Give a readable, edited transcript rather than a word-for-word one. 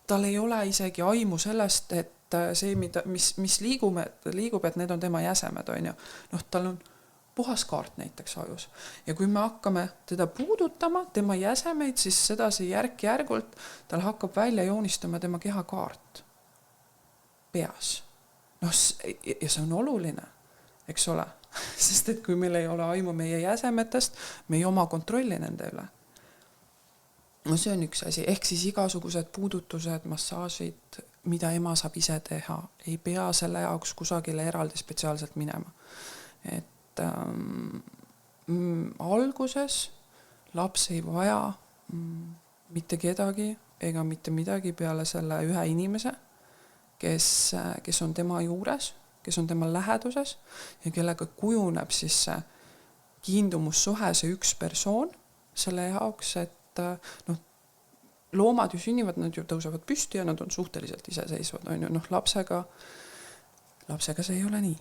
tal ei ole isegi aimu sellest, et see, mis liigub, et need on tema jäsemed, on ju. Noh, tal on puhas kaart näiteks ajus. Ja kui me hakkame teda puudutama, tema jäsemeid, siis sedasi järk-järgult tal hakkab välja joonistama tema kehakaart peas. Noh, ja see on oluline, eks ole. Sest et kui meil ei ole aimu meie jäsemetest, me ei oma kontrolli nende üle. No see on üks asi. Ehk siis igasugused puudutused, massaažid, mida ema saab ise teha, ei pea selle jaoks kusagile eraldi spetsiaalselt minema. Et alguses laps ei vaja mitte kedagi ega mitte midagi peale selle ühe inimese, kes on tema juures, kes on tema läheduses ja kellega kujuneb siis see kiindumussuhe, see üks persoon selle jaoks, et loomad ju sünnivad, nad ju tõusevad püsti ja nad on suhteliselt iseseisvad, on ju, lapsega see ei ole nii.